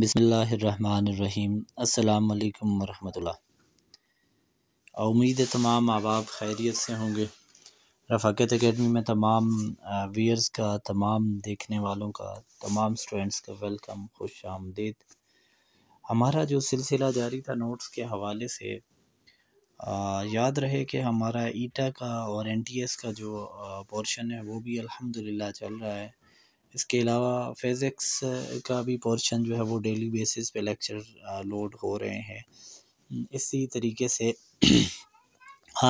بسم اللہ الرحمن الرحیم۔ السلام علیکم ورحمۃ اللہ۔ امید ہے تمام احباب خیریت سے ہوں گے۔ رفاقت اکیڈمی میں تمام ویئرز کا، تمام دیکھنے والوں کا، تمام سٹوڈنٹس کا ویلکم، خوش آمدید۔ ہمارا جو سلسلہ جاری تھا نوٹس کے حوالے سے، یاد رہے کہ ہمارا ایٹا کا اور این ٹی ایس کا جو پورشن ہے وہ بھی الحمدللہ چل رہا ہے۔ اس کے علاوہ فزکس کا بھی پورشن جو ہے وہ ڈیلی بیسس پہ لیکچر لوڈ ہو رہے ہیں۔ اسی طریقے سے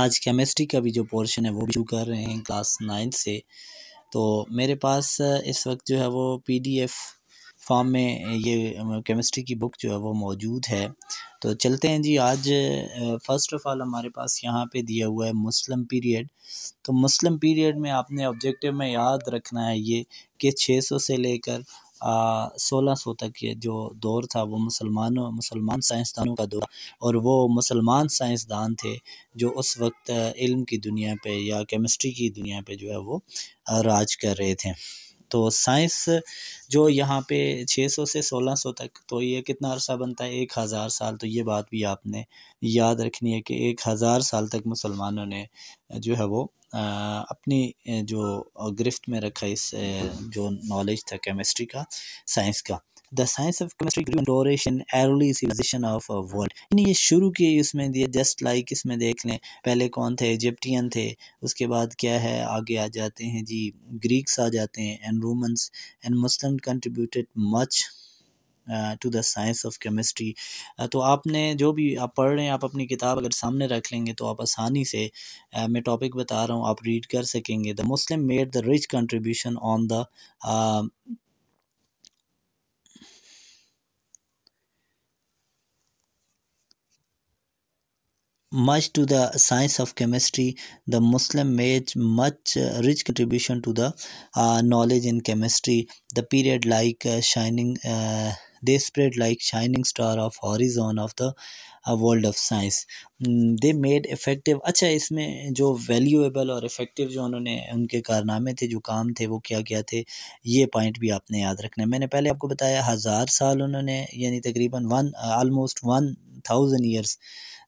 آج کیمسٹری کا بھی جو پورشن ہے وہ بھی شروع کر رہے ہیں کلاس 9 سے۔ تو میرے پاس اس وقت جو ہے وہ پی ڈی ایف فارم میں یہ کیمسٹری کی بک جو ہے وہ موجود ہے۔ تو چلتے ہیں جی۔ آج فرسٹ آف آل ہمارے پاس یہاں پہ دیا ہوا ہے مسلم پیریڈ۔ تو مسلم پیریڈ میں آپ نے آبجیکٹیو میں یاد رکھنا ہے یہ کہ 600 سے لے کر 1600 تک یہ جو دور تھا وہ مسلمان سائنسدانوں کا دور، اور وہ مسلمان سائنسدان تھے جو اس وقت علم کی دنیا پہ یا کیمسٹری کی دنیا پہ جو ہے وہ راج کر رہے تھے۔ تو سائنس جو یہاں پہ 600 سے 1600 تک، تو یہ کتنا عرصہ بنتا ہے؟ 1000 سال۔ تو یہ بات بھی آپ نے یاد رکھنی ہے کہ 1000 سال تک مسلمانوں نے جو ہے وہ اپنی جو گرفت میں رکھا اس جو نالج تھا کیمسٹری کا، سائنس کا۔ The science of chemistry grew in duration early civilization of world۔ یہ شروع کی اس میں جسٹ لائک اس میں دیکھ لیں، پہلے کون تھے؟ ایجپٹین تھے، اس کے بعد کیا ہے آگے آ جاتے ہیں جی گریکس آ جاتے ہیں، and Romans and Muslim contributed much to the science of chemistry۔ تو آپ نے جو بھی آپ پڑھ رہے ہیں، آپ اپنی کتاب اگر سامنے رکھ لیں گے تو آپ آسانی سے میں ٹاپک بتا رہا ہوں آپ ریڈ کر سکیں گے۔ The Muslim made the rich contribution on the much to the science of chemistry۔ The Muslim made much rich contribution to the knowledge in chemistry۔ The period like shining they spread like shining star of horizon of the world of science۔ they made effective۔ اچھا، اس میں جو valuable اور effective جو انہوں نے ان کے کارنامے تھے، جو کام تھے، وہ کیا کیا تھے، یہ پوائنٹ بھی آپ نے یاد رکھنا ہے۔ میں نے پہلے آپ کو بتایا 1000 سال انہوں نے، یعنی تقریباً آلموسٹ 1000 ایئرس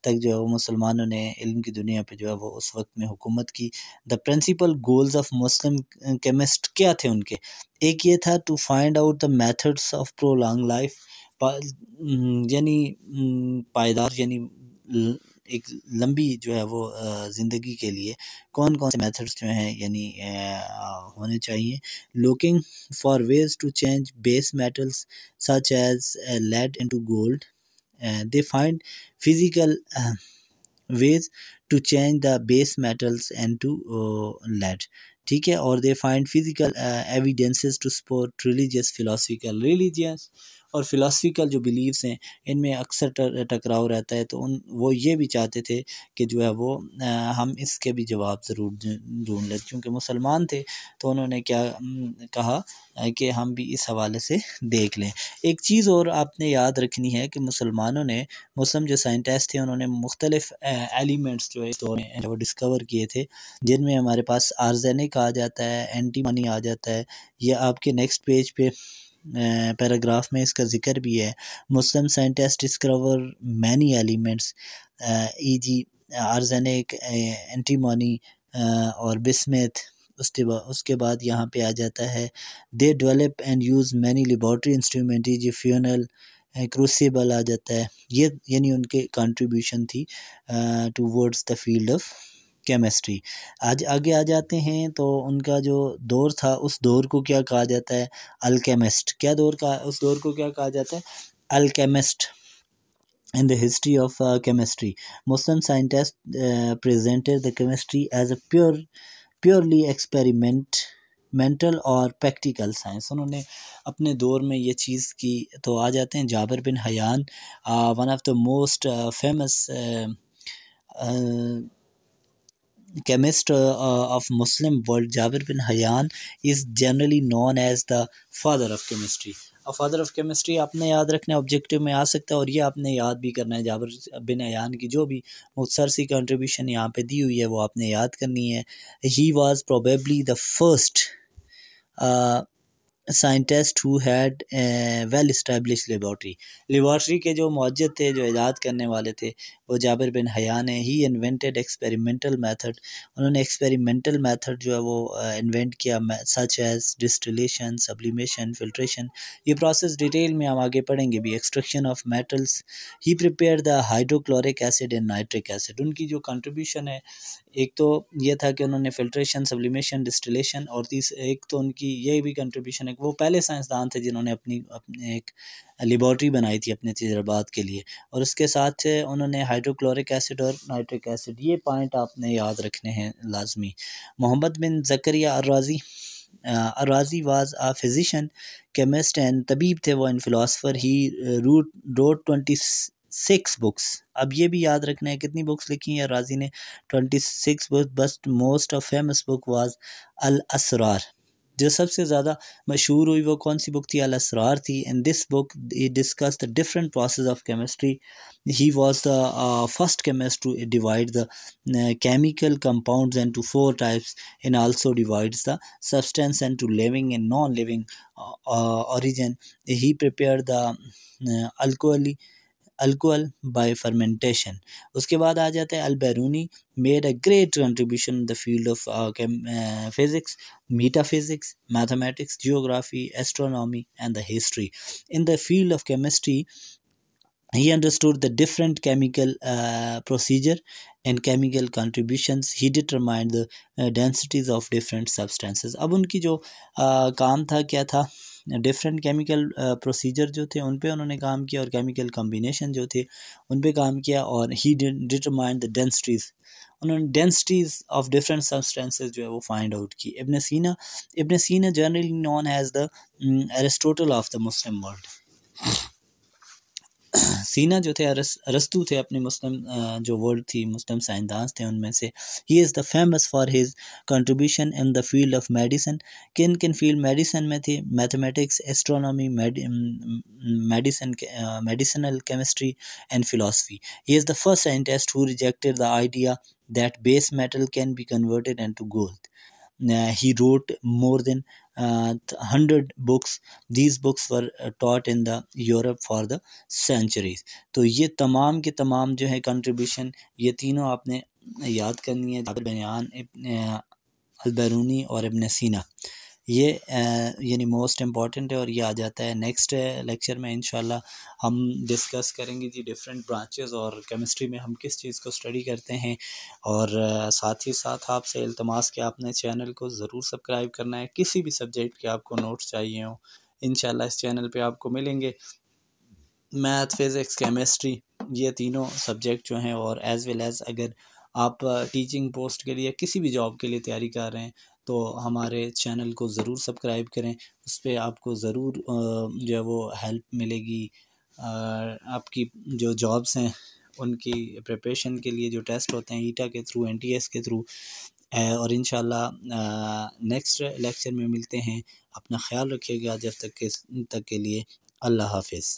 تک جو ہے وہ مسلمانوں نے علم کی دنیا پہ جو ہے وہ اس وقت میں حکومت کی۔ The principal goals of Muslim chemist کیا تھے ان کے؟ ایک یہ تھا to find out the methods of prolong life, یعنی پائیدار، یعنی ایک لمبی جو ہے وہ زندگی کے لیے کون کون سے میتھڈس جو ہیں یعنی ہونے چاہیے۔ Looking for ways to change base metals such as lead into gold. they find physical ways to change the base metals into lead، ٹھیک ہے، اور they find physical evidences to support religious religious اور philosophical جو beliefs ہیں ان میں اکثر ٹکراؤ رہتا ہے۔ تو وہ یہ بھی چاہتے تھے کہ جو ہے وہ ہم اس کے بھی جواب ضرور ڈھونڈ لیں، کیونکہ مسلمان تھے تو انہوں نے کیا کہا کہ ہم بھی اس حوالے سے دیکھ لیں۔ ایک چیز اور آپ نے یاد رکھنی ہے کہ مسلمانوں نے، مسلم جو سائنٹسٹ تھے، انہوں نے مختلف ایلیمنٹس جو ہے اس دور میں وہ ڈسکور کیے تھے، جن میں ہمارے پاس آرزینک آ جاتا ہے، اینٹی منی آ جاتا ہے۔ یہ آپ کے نیکسٹ پیج پہ پیراگراف میں اس کا ذکر بھی ہے۔ Muslim scientist discover many elements eg arsenic, antimony اور بسمتھ۔ اس کے بعد یہاں پہ آ جاتا ہے they develop and use many laboratory instrument, جی فیونل، کروسیبل آ جاتا ہے۔ یہ یعنی ان کے کنٹریبیوشن تھی towards the field of chemistry. آج آگے آ جاتے ہیں تو ان کا جو دور تھا اس دور کو کیا کہا جاتا ہے؟ الکیمسٹ۔ کیا دور کا؟ اس دور کو کیا کہا جاتا ہے؟ Alchemist. In the history of chemistry, Muslim scientists presented the chemistry as a purely experimental اور practical science۔ انہوں نے اپنے دور میں یہ چیز کی۔ تو آ جاتے ہیں Jabir bin Hayyan, one of the most famous chemist of Muslim world۔ Jabir bin Hayyan is generally known as the father of chemistry۔ Father of chemistry آپ نے یاد رکھنا ہے، آبجیکٹیو میں آ سکتا ہے، اور یہ آپ نے یاد بھی کرنا ہے۔ جابر بن حیان کی جو بھی مختصر سی کنٹریبیوشن یہاں پہ دی ہوئی ہے وہ آپ نے یاد کرنی ہے۔ He was probably the first scientist who had a well established laboratory کے جو موجد تھے، جو ایجاد کرنے والے تھے، وہ جابر بن حیان ہے. ہی انوینٹیڈ ایکسپیریمنٹل میتھڈ، انہوں نے ایکسپیریمنٹل میتھڈ جو ہے وہ انوینٹ کیا، such as distillation, sublimation, filtration. یہ پروسیس ڈیٹیل میں ہم آگے پڑھیں گے بھی. Extraction of metals, he prepare the hydrochloric acid and nitric acid. ان کی جو کنٹریبیوشن ہے، ایک تو یہ تھا کہ انہوں نے فلٹریشن، سبلیمیشن، ڈسٹلیشن، اور ایک تو ان کی یہ بھی کنٹریبیوشن ہے کہ وہ پہلے سائنسدان تھے جنہوں نے اپنی ایک لیبارٹری بنائی تھی اپنے تجربات کے لیے. اور اس کے ساتھ انہوں نے ہائیڈروکلورک ایسڈ اور نائٹرک ایسڈ، یہ پوائنٹ آپ نے یاد رکھنے ہیں لازمی. Muhammad bin Zakariya al Razi, al Razi was a physician, chemist and طبیب تھے وہ، and philosopher. He wrote 26 books. اب یہ بھی یاد رکھنا ہے کتنی بکس لکھی ہیں رازی نے، 26 بکس. بس most of famous book was al Asrar. جو سب سے زیادہ مشہور ہوئی وہ کون سی بک تھی؟ الاسرار تھی. ان دس بک he discussed the different process of chemistry. He was the first chemist to divide the chemical compounds into 4 types, and also divides the substance into living and non-living origin. He prepared the alcohol by fermentation. اس کے بعد آ جاتا ہے Albiruni. made a great contribution in the field of physics, metaphysics, mathematics, geography, astronomy and the history. In the field of chemistry, he understood the different chemical procedure and chemical contributions. He determined the densities of different substances. اب ان کی جو کام تھا کیا تھا؟ Different chemical procedure جو تھے ان پہ انہوں نے کام کیا، اور کیمیکل کمبینیشن جو تھے ان پہ کام کیا. اور ہی ڈٹرمائنڈ دا ڈینسٹیز، انہوں نے ڈینسٹیز آف ڈفرینٹ سبسٹینسز جو ہے وہ فائنڈ آؤٹ کی. Ibn Sina generally known as the Aristotle of the Muslim world. Sina جو تھے ارسطو تھے اپنی مسلم جو ورلڈ تھی، مسلم سائنسدان تھے ان میں سے. He is the famous for his contribution in the field of medicine. کن فیلڈ؟ میڈیسن میں تھے، mathematics, astronomy, medicinal chemistry and philosophy. He is the first scientist who rejected the idea that base metal can be converted into gold. He wrote more than 100 books. These books were taught in the Europe for the centuries. تو یہ تمام کے تمام جو ہے contribution, یہ تینوں آپ نے یاد کرنی ہے. جابر بن حیان، البیرونی اور ابن سینا، یہ یعنی موسٹ امپورٹنٹ ہے. اور یہ آ جاتا ہے نیکسٹ لیکچر میں انشاءاللہ ہم ڈسکس کریں گے جی ڈفرینٹ برانچز، اور کیمسٹری میں ہم کس چیز کو اسٹڈی کرتے ہیں. اور ساتھ ہی ساتھ آپ سے التماس کہ آپ نے چینل کو ضرور سبسکرائب کرنا ہے. کسی بھی سبجیکٹ کے آپ کو نوٹس چاہیے ہوں انشاءاللہ اس چینل پہ آپ کو ملیں گے. میتھ، فزکس، کیمسٹری، یہ تینوں سبجیکٹ جو ہیں، اور ایز ویل ایز اگر آپ ٹیچنگ پوسٹ کے لیے کسی بھی جاب کے لیے تیاری کر رہے ہیں تو ہمارے چینل کو ضرور سبسکرائب کریں. اس پہ آپ کو ضرور جو ہے وہ ہیلپ ملے گی. آپ کی جو جابس ہیں ان کی پریپریشن کے لیے جو ٹیسٹ ہوتے ہیں ایٹا کے تھرو، این ٹی ایس کے تھرو. اور انشاءاللہ نیکسٹ لیکچر میں ملتے ہیں. اپنا خیال رکھیے گا. جب تک کے لیے اللہ حافظ.